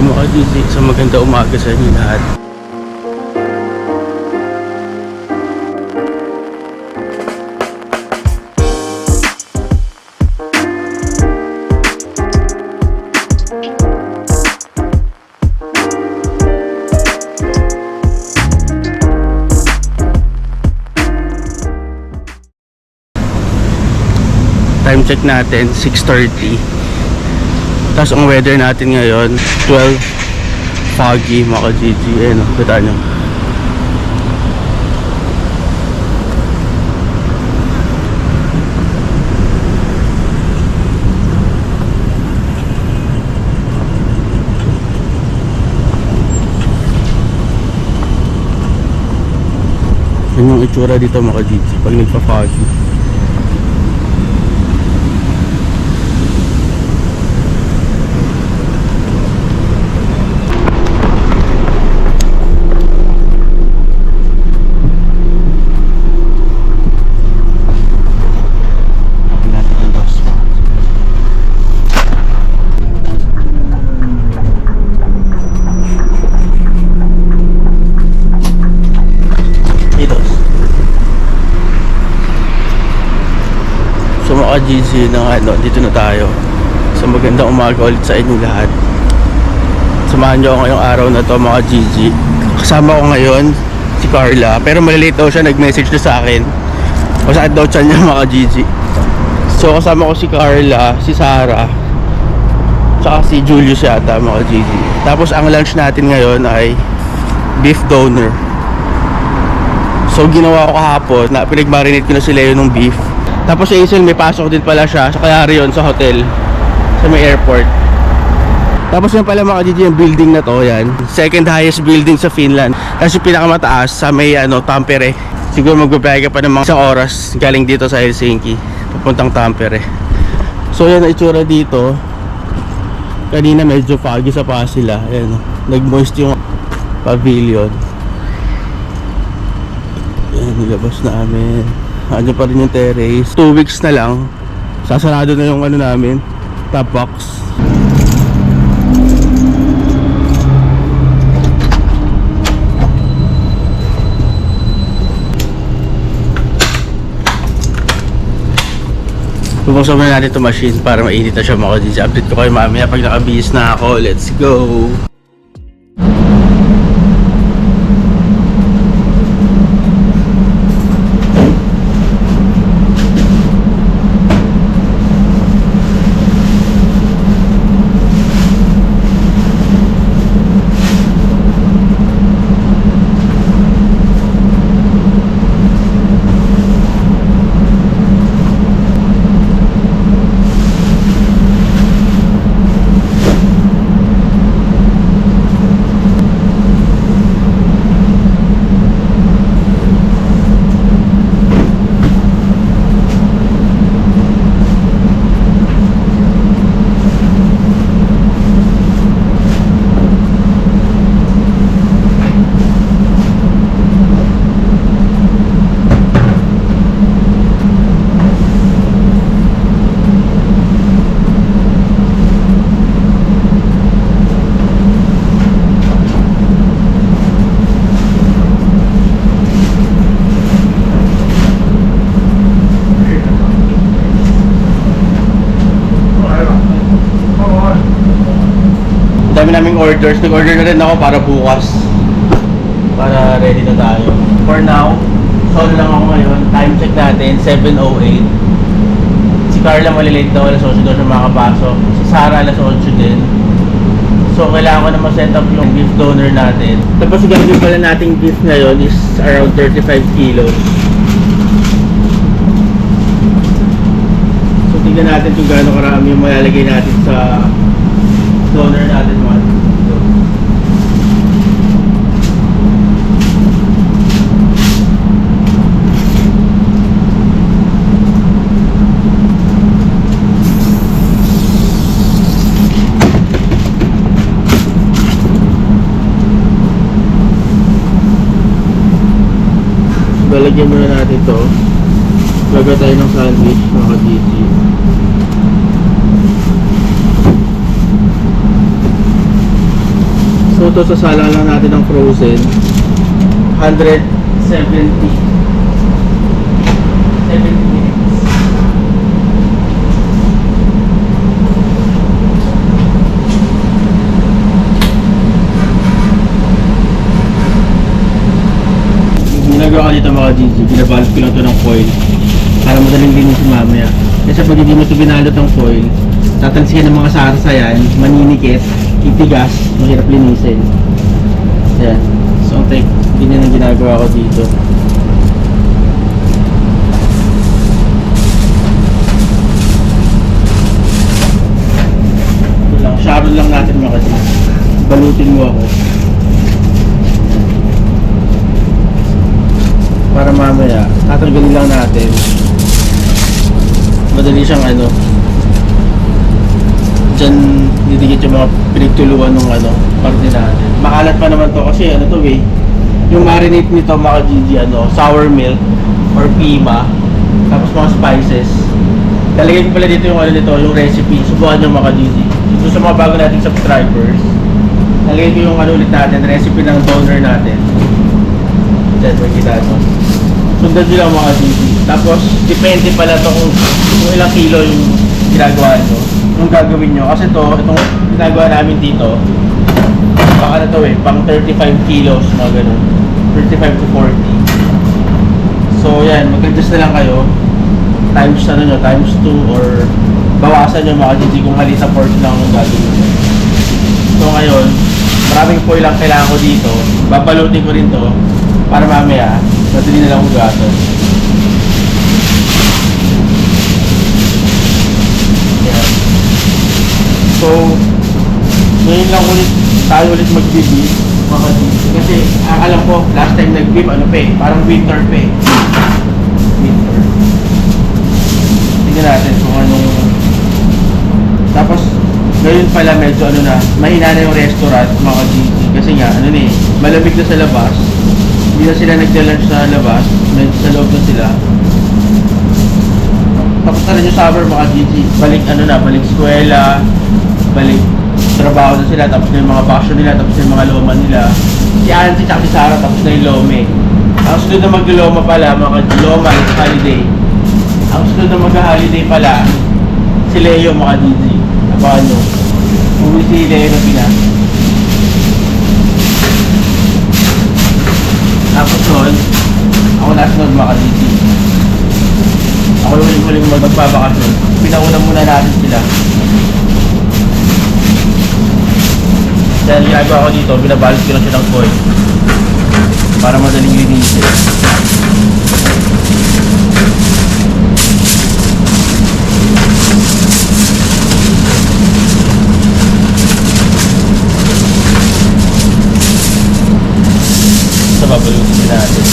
Mga GC, sa maganda umaga sa inyo lahat. Time check natin 6:30. Tapos ang weather natin ngayon 12, foggy mga GG. Ayan o, kita nyo. Yan yung itsura dito mga GG pag nagpa-foggy. So mga GC na ano, dito na tayo. So magandang umaga ulit sa inyo lahat. Samahan nyo ako ngayong araw na to mga GG. Kasama ko ngayon si Carla. Pero malilate daw siya, nag-message na sa akin. Masakit daw siya niya mga GG. So kasama ko si Carla, si Sarah, tsaka si Julius yata mga GG. Tapos ang lunch natin ngayon ay beef doner. So ginawa ko kahapon na pinag-marinate ko na sila yun ng beef. Tapos si Hazel may pasok din pala siya sa Clarion sa hotel sa may airport. Tapos yan pala mga GG, yung building na to, yan second highest building sa Finland. Tapos yung pinakamataas sa may Tampere. Siguro magbabiyahe ka pa ng mga isang oras galing dito sa Helsinki papuntang Tampere. So yan ang itsura dito. Kanina medyo foggy sa Pasila. Ayan, nag-moist yung pavilion. Ayan, nilabas namin. Andiyan pa rin yung terrace. 2 weeks na lang sasarado na yung ano namin, top box. Bubuksan muna natin itong machine para mainit na siya mga GG. Update ko kayo mamaya pag nakabihis na ako. Let's go! Dami naming orders. Nag-order na rin ako para bukas, para ready na tayo. For now, solo lang ako ngayon. Time check natin 7:08. Si Carla malilate daw, alas 8 daw siya makapasok. Si Sarah alas 8 din. So kailangan ko na ma-set up yung beef doner natin. Tapos yung gagawin pala nating beef ngayon is around 35 kilos. So tignan natin kung gaano karami yung malalagay natin sa doner natin mga dito. Lalagyan muna natin to. Gaga tayo ng sandwich mga GG. So ito sa sala lang natin ng frozen. 170. 70 minutes. Ginagawa ko dito mga GG, binabalot ko lang ito ng foil para madaling linisin mamaya. Kasi pag hindi mo ito binalot ng foil, tatalsikan ng mga sarsa yan, maninikit, itigas, mahirap linisin. Yan. So, ganyan ang ginagawa ko dito. Ito lang, sharon lang natin mga GG. Balutin mo ako. Para mamaya, tatanggalin lang natin. Madali siyang dyan didikit yung mga pinagtuluan ng parte natin. Makalat pa naman to kasi yung marinate nito mga GG, sour milk or pima, tapos mga spices. Talagay ko pala dito yung yung recipe. Subukan nyo mga GG. Ito sa mga bago nating subscribers. Talagay ko yung ulit natin, recipe ng donor natin. Dyan, makikita nyo. Sundan nyo lang mga GG. Tapos, depende pala to kung ilang kilo yung ginagawa nyo. Yung gagawin nyo. Kasi itong ginagawa namin dito, baka pang 35 kilos, mga ganun. 35 to 40. So, yan, mag-adjust na lang kayo. Times times 2 or bawasan nyo mga GG kung halita portion lang ang gagawin nyo. So, ngayon, maraming foil lang kailangan ko dito. Babalutin ko rin to para mamaya, madali na lang hugasan. Yan. So, ngayon lang tayo ulit mag-beef mga GG. Kasi, alam ko, last time nag-beef, parang winter winter. Tingnan natin kung tapos, ngayon pala medyo mahina na yung restaurant mga GG. Kasi nga, malamig na sa labas. Hindi na sila nagda-lunch sa labas, medyo sa loob na sila. Tapos na rin yung summer mga GG, balik balik eskwela, balik trabaho na sila, tapos na yung mga bakasyon nila, tapos na yung mga loma nila. Si Auntie at si Sarah, tapos na yung lome. Ang sunod na mag-loma pala, mga loma, it's holiday. Ang sunod na mag-holiday pala, si Leo mga GG. Abangan nyo, uwi si Leo na Pinas. Tapos nun, ako nasunod mga GG. Ako yung huling magbabakasyon. Pinauna muna natin sila. Dahil ginagawa ko dito, binabalot ko lang siya ng foil para madaling linisin. Ito, babalutin natin.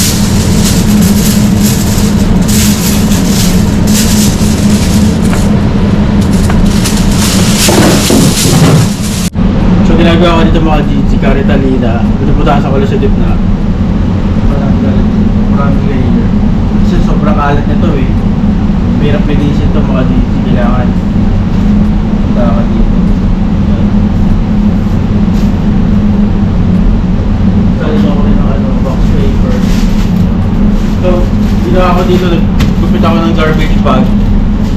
Ginagawa ko dito mga GG, Caritalina. Pinuputasan ko lang sa dipna. Maraming layer. Kasi sobrang alat nito Mahirap linisin ito mga GG. Kailangan punta ka dito. Salit ako rin ng box paper. So, ginawa ko dito, nagpupit ako ng garbage bag.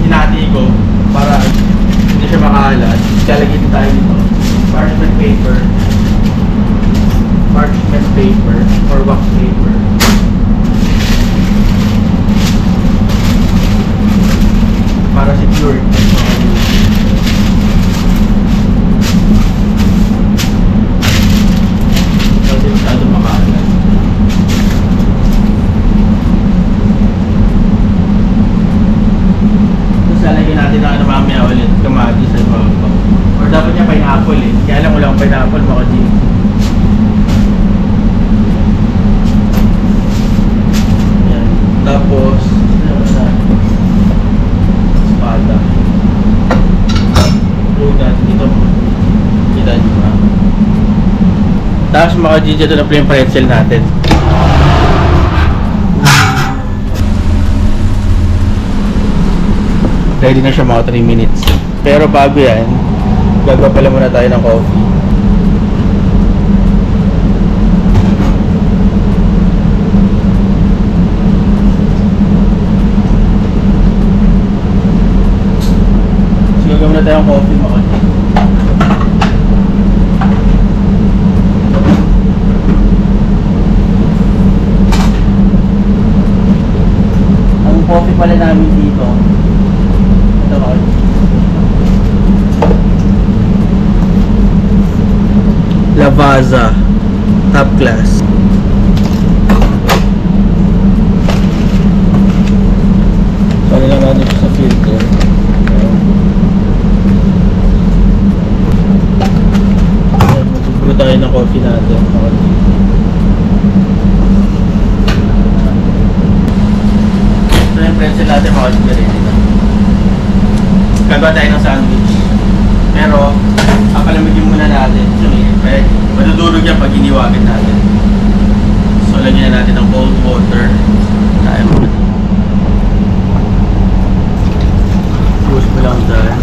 Hinati ko para hindi siya makahalat. Lalagyan tayo dito. Parchment paper or wax paper. Para secure. Kasi masyado makahalat. Tapos lalagyan natin na mamaya ulit kamati sa baba. Or dapat niya pineapple Kaya lang wala akong pineapple mga GG. Yan. Tapos, espada. Lugat. Dito mo. Kita nyo ba? Tapos mga GG, ito na po yung pretzel natin. Ready na siya mga 3 minutes. Pero bago yan, gagawa pala muna tayo ng coffee. pala namin dito. Ito ako. Lavazza. Top class. Pala lang natin sa filter. Magpupuro tayo ng coffee natin. Ito yung pretzel natin mga rin dito. Gagawa tayo ng sandwich. Pero, papalamigin muna natin. Sumilip. Madudurog yan pag iniwagan natin. So, lagyan na natin ng cold water. Tayo muna. Push mo lang dyan.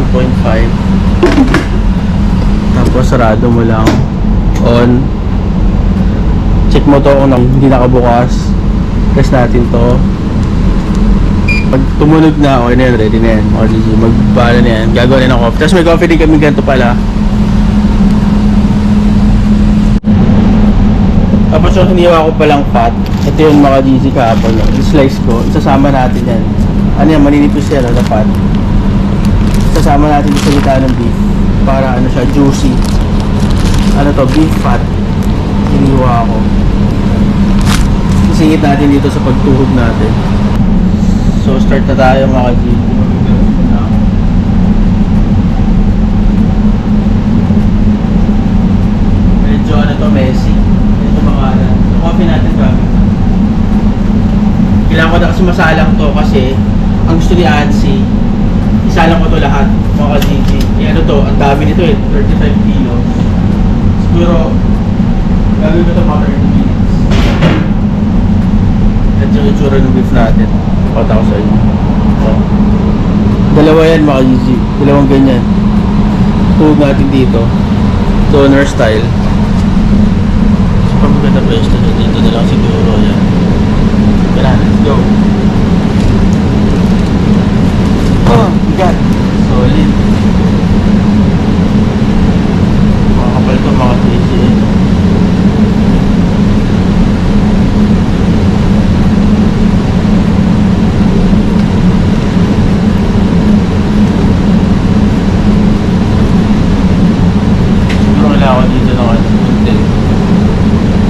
2.5. Tapos, sarado mo lang. On. Check mo to kung hindi nakabukas. Press natin to. Pag tumunog na, okay na yan, ready na yan. Mga GG, magbahala na yan. Gagawa na ng coffee. Tapos may coffee din kami ganito pala. Tapos yung hiniwa ko palang fat. Ito yung mga GG kahapon. No? I-slice ko. Isasama natin yan. Ano yan, maninipis yan, na fat. Isasama natin sa gitna ng beef. Para ano siya, juicy. Ano to, beef fat. Hiniwa ko. Isingit natin dito sa pagtuhog natin. So, start na tayo mga G. Medyo ano to, messy. Medyo makalan. Yung coffee natin gamit. Kailangan ko na kasi masalang to kasi ang gusto ni Ansi, isalang ko to lahat mga GG. Eh ano to, ang dami nito eh, 35 kilos. Siguro, gagawin ko to mga 30 minutes. At yung itsura ng beef natin. Pakita ko sa inyo. So, dalawa yan mga GG. Dalawang ganyan. Tuhog natin dito. Toner style. So, pag maganda pwesto dito na lang siguro yan. Kaya let's go. Oh, bigat. Solid. Mga kapal ito mga GG. Ako dito ng content.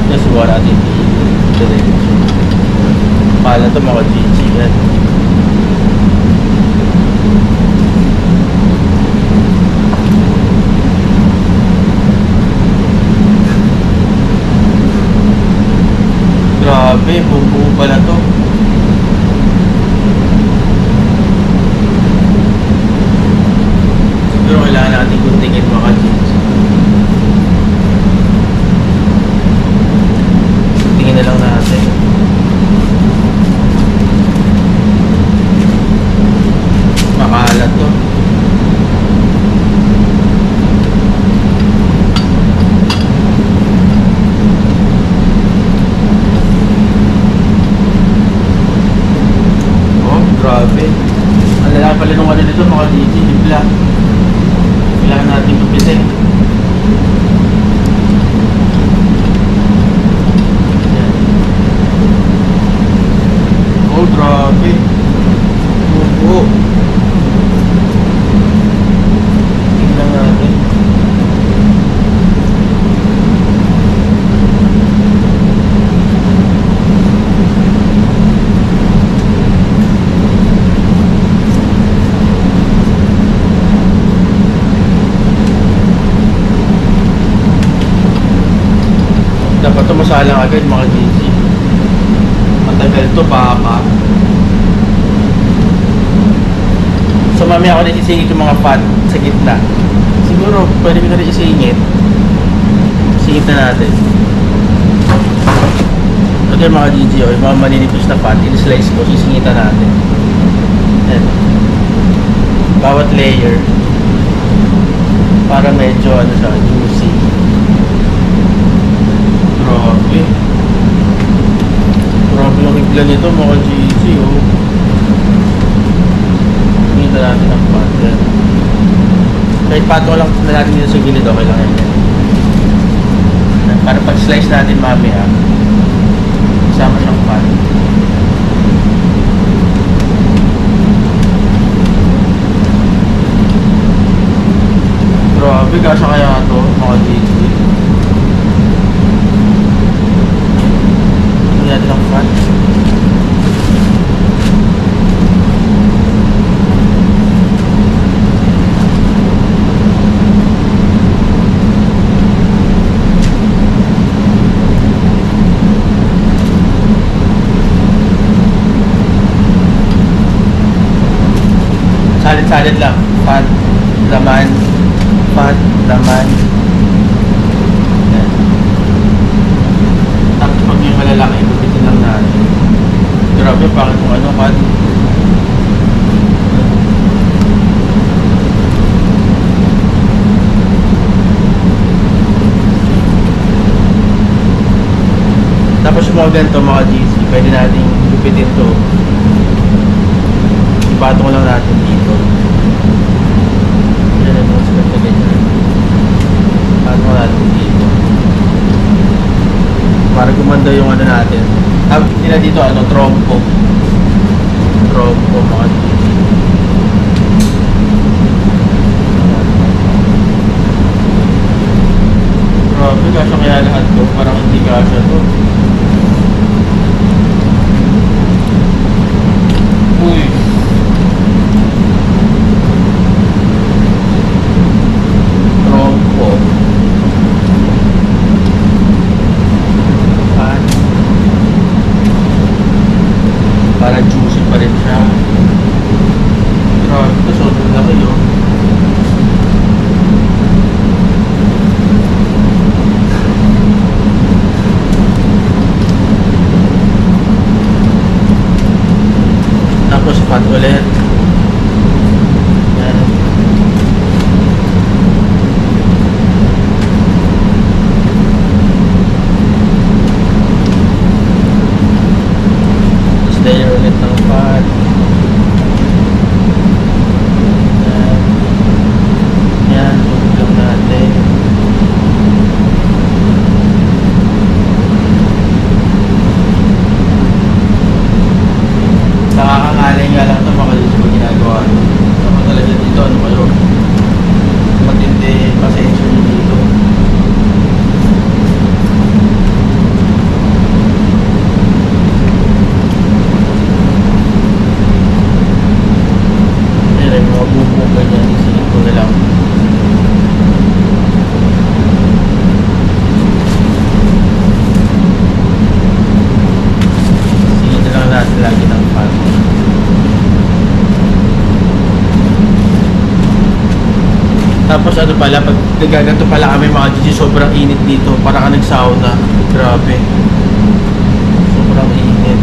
Just subukan natin i-diretso. Pala ito mga GG yan. Grabe, buo pala to. Siguro kailangan natin kuntingin mga GG. Tingin na lang natin. Makahalat to. Oh, grabe. Ang lalaki pala nung ano nito mga DJ, bigla. Kailangan natin gupitin. Oh, grabe. Oo. Tingnan natin. Dapat ito masalang agad mga GC. Matagal to baka. So mamaya ako nagsisingit yung mga fat sa gitna. Siguro pwede ko na rin isingit. Singit na natin. Ito yung mga GG o yung mga maninipis na fat. In-slice ko, sisingitan natin. Ayan. Bawat layer para medyo ano siya, juicy. Grabe. Grabe yung higla nito mga GG oh. Tingnan natin ang pat yan. Kahit pato lang na natin dito sa gilid, okay lang yan. Para pag slice natin mamaya, Grabe, kasha kaya ito, mga GG. Ano natin ang fan? Salit lang. Fat, laman, fat, laman. Yan. Tapos pag yung malalaki, gupitin lang natin. Grabe, pangit kung ano, fat. Tapos yung mga ganito, mga GC, pwede natin gupitin to. Ipatong lang natin dito. Yan ang mga skirt na ganyan. Ipatong natin dito. Para gumanda yung ano natin. Tawag nila dito ano, trompo. Trompo mga GC. Grabe, kasya kaya lahat to. Parang hindi kasya to. Uy. Trompo. Para juicy pa rin siya. Grabe, ito sobrang laki yun. Tapos fat ulit. Yan. Tapos layer ulit ng fat. Yan. Yan, tubig lang natin. Nakakangalay nga lang ito mga dito pag ginagawa nyo. Ako talaga dito, ano kayo? Matindi, pasensya nyo dito. Ayan, yung mga bubong ganyan, isingin ko na lang. Isingin na lang natin lagi ng fan. Tapos ano pala, pag nagaganto pala kami mga GG, sobrang init dito. Para ka nag-sauna. Grabe. Sobrang init.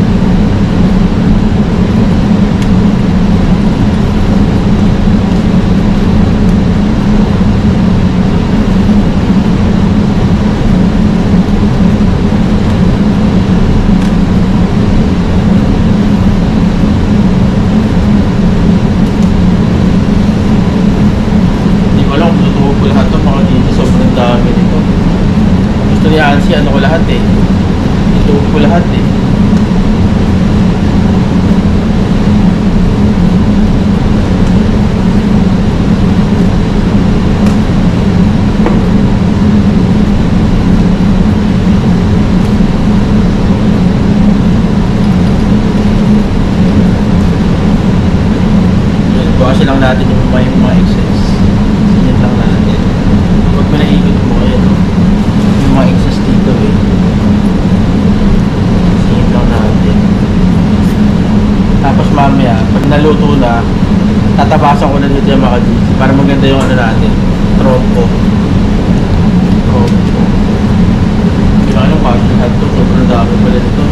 Hindi ko alam kung totoo ko lahat to mga GG. Sobrang dami nito. Gusto ni Ansi, ano ko lahat eh. Totoo ko lahat eh. Bukasin lang natin yung mga excess. Sinit lang natin. Huwag mo naikot mo yan. Yung mga excess dito eh. Sinit lang natin. Tapos mamaya, pag naluto na, tatabasan ko na dito yung mga GC para maganda yung ano natin. Trompo. Trompo. Hindi lang yung passion hat to. Sobrang dami pala nito.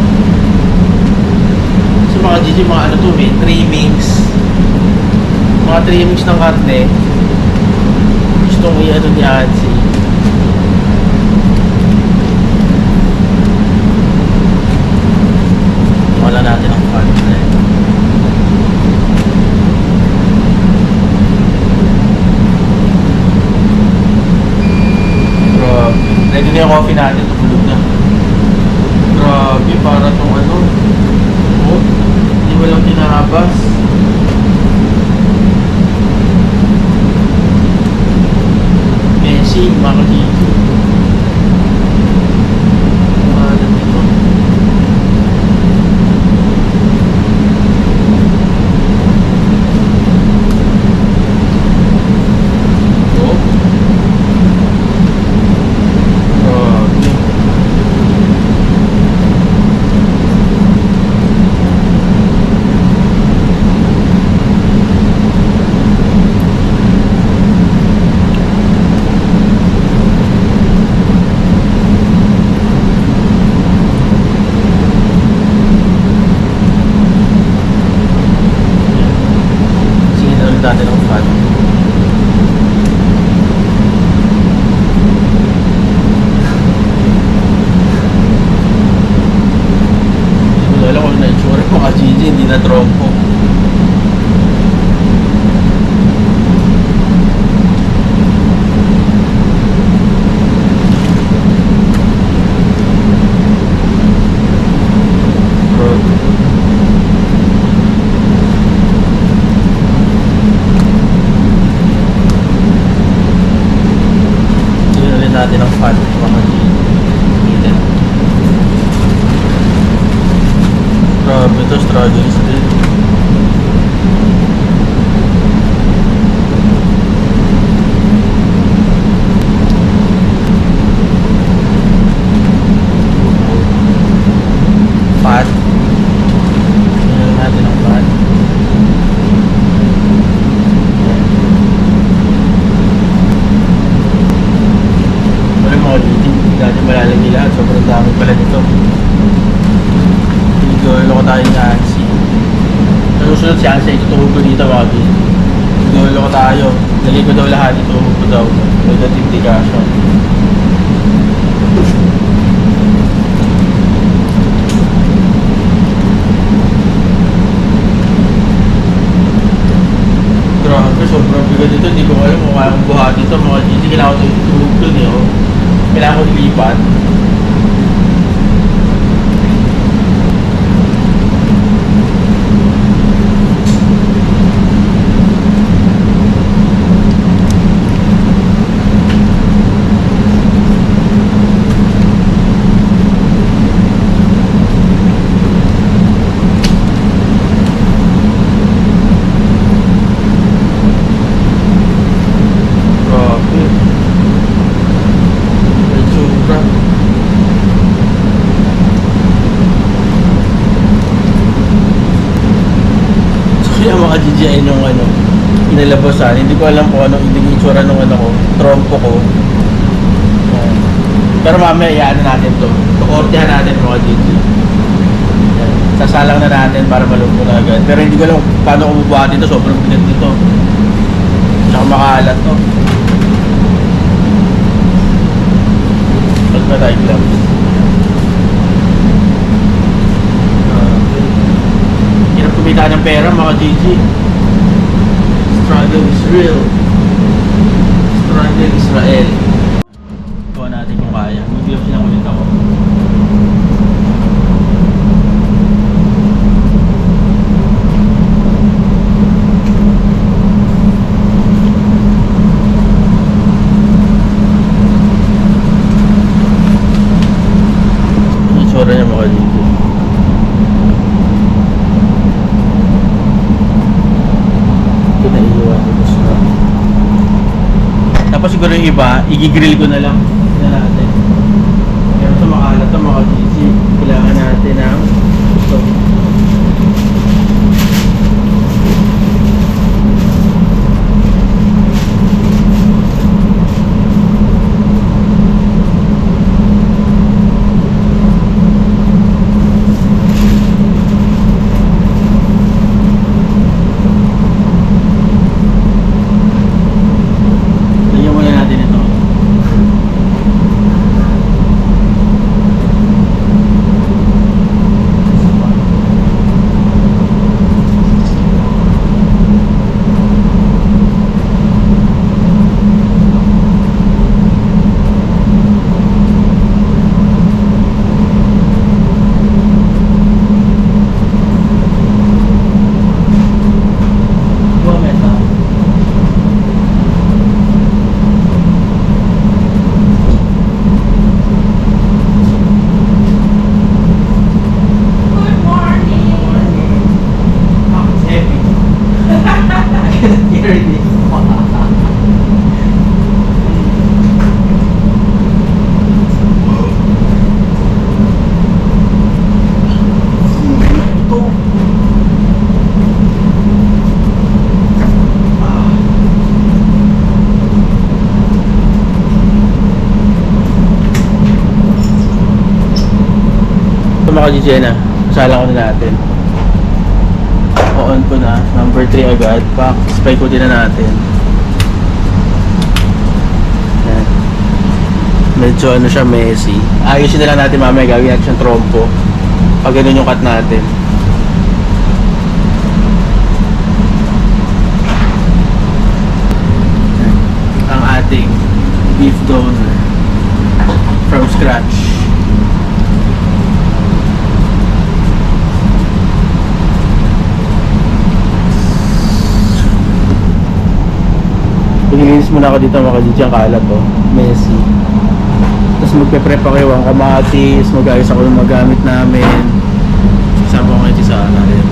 So mga GC, mga ano to may trimmings. Mga trimmings ng karne. Gustong i-ano ni Ansi. Wala natin ang karne. Grabe. Ready na yung coffee natin. Tumulog na. Grabe. Para itong ano. Oh, hindi mo lang kinarabas. King, mga Gigi. Pangalan nito. Oh. Grabe. Sige na ulit natin ang fan. Hindi ko alam kung na-insure mga Gigi, hindi na trompo. Sige na ulit natin ang fan mga Gigi. Hindi. Grabe ito, struggling still. Fan. Tingnan natin ang fan. Wala mga Gigi, hindi natin malalagay lahat. Sobrang dami pala nito. Igolo ko tayo ni Ansi. Sa susunod si Ansi, itutuhog ko dito mga Gigi. Igolo ko tayo. Lagay ko daw lahat, ituhog ko daw. Negative degasyon. Grabe, sobrang bigat dito. Hindi ko alam kung kaya kong buhati ito mga Gigi. Kailangan ko ituhog dun eh. Oh. Kailangan ko ilipat. Grabe. May tsura. So kaya mga Gigi ay nung inalabasan. Hindi ko alam kung anong hindi itsura nung ko, trompo ko. Yan. Pero mamaya iyaano natin to. Kukortehan natin mga Gigi. Yan. Sasalang na natin para malumpo na agad. Pero hindi ko alam paano kumubuhatin ito. Sobrang bigat nito. Tsaka makaalat to. Pag ba tayo gloves? Hirap kumita ng pera mga Gigi. Struggle is real. Struggle Israel. Kuha natin kung kaya. Mag-gloves na ulit ako. Itsura niya mga Gigi. Pinaiiwan ko sa. Tapos siguro yung iba, i-grill ko na lang. Tignan natin. Pero sa makalat ito mga Gigi, kailangan natin ng gusto. Lagyan muna natin ito. mga GG na. Salang ko na natin. On ko na. Number 3 agad. Spray ko din na natin. Yan. Medyo ano siya, messy. Ayusin na lang natin mamaya. Gawin natin siyang trompo. Pag ganun yung cut natin. Yan. Ang ating beef doner. From scratch. Pagilinis muna ako dito mga kadidyo ang kalat to. Messy. Tapos magpe-prep ako yung kamatis, mag-ayos ako ng magamit namin. Isama ko ngayon sa rin.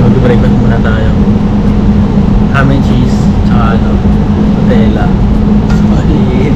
Mag-breakfast muna tayo. Ham and cheese, tsaka ano, Nutella. Solid.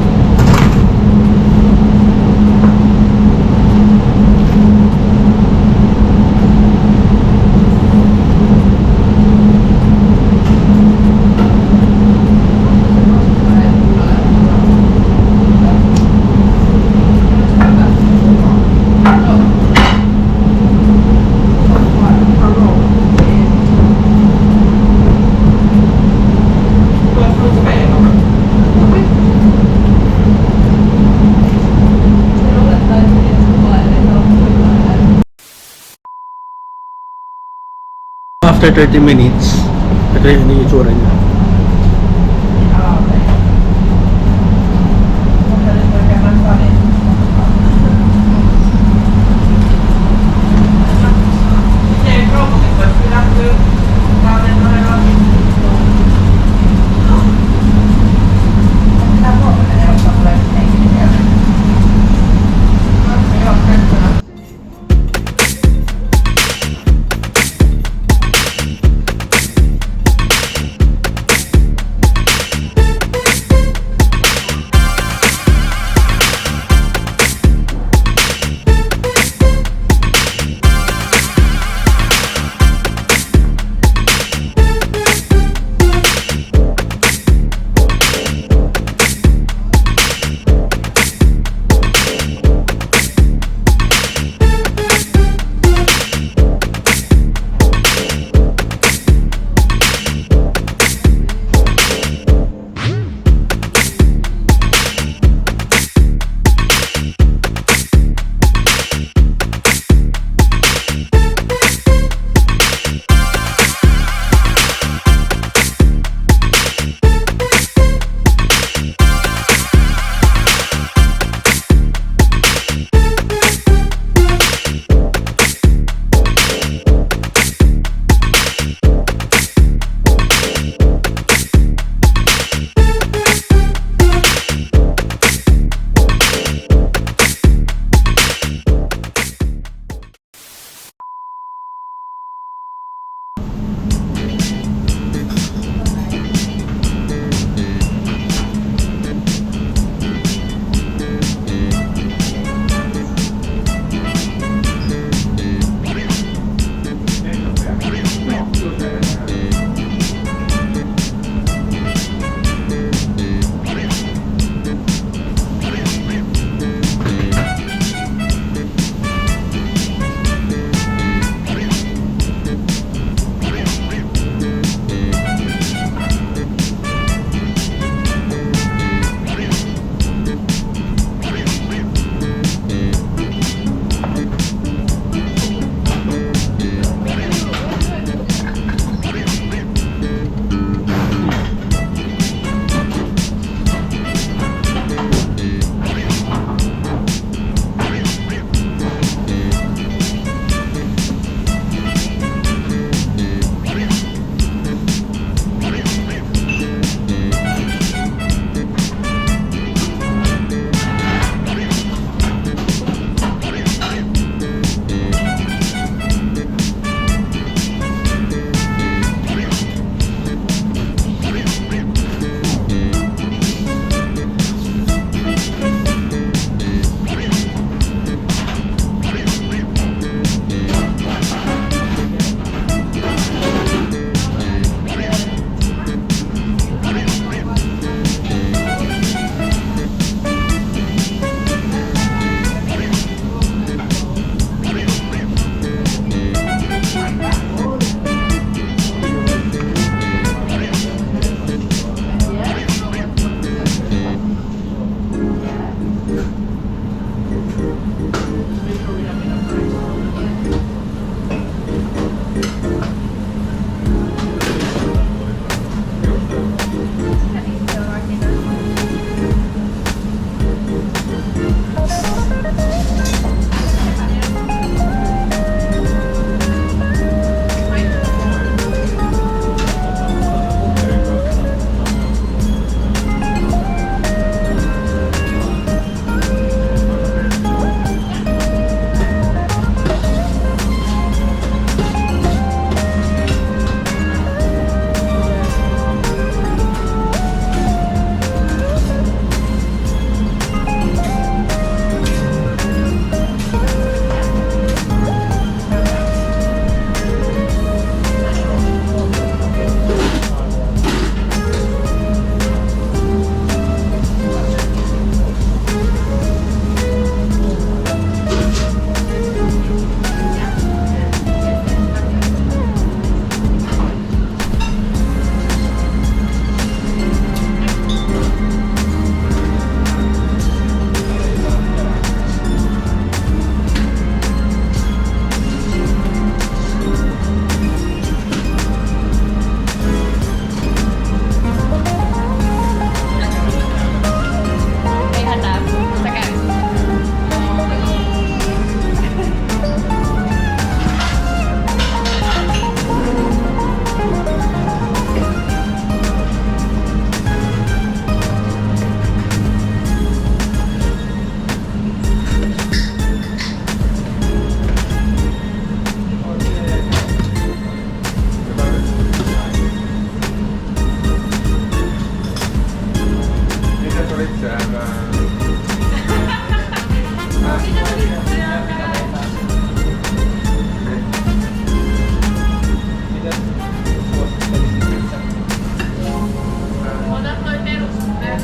After 30 minutes, ito yung itsura niya.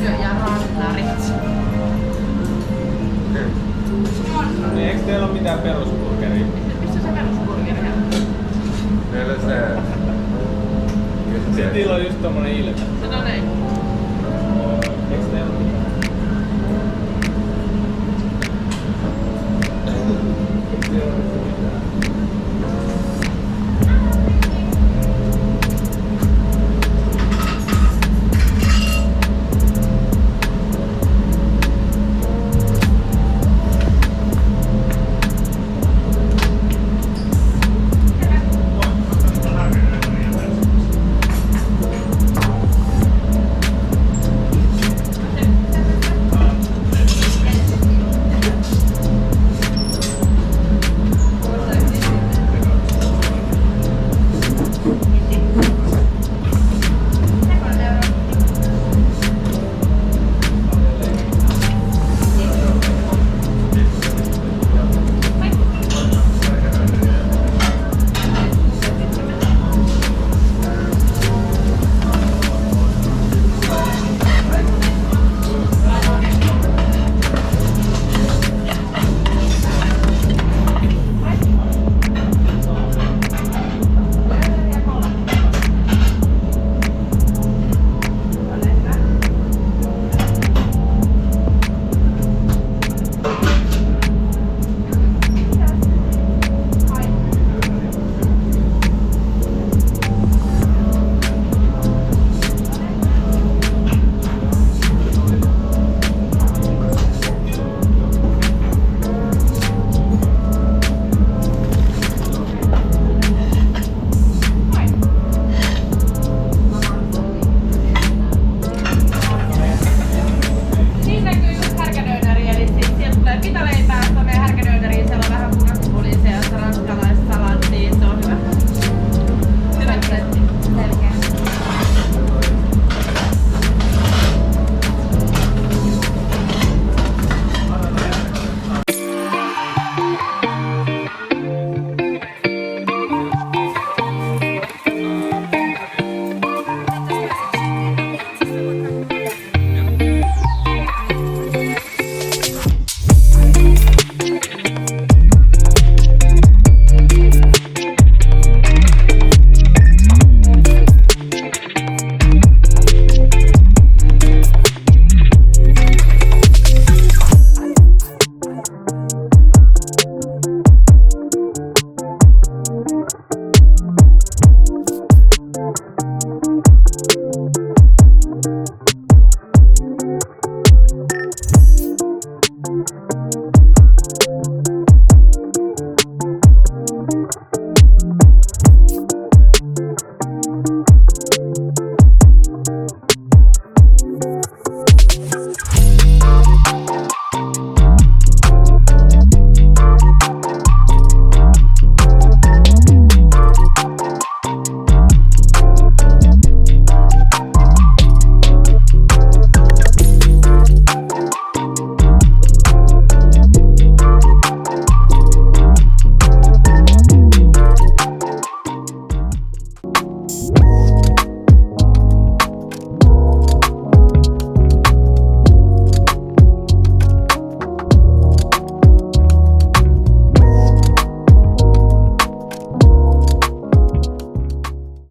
ja rallarit. Niin, eikö teillä ole mitään perusburgeria? Missä se perusburgeri on? Meillä se... Sitten niillä on just tommonen ilme. No niin.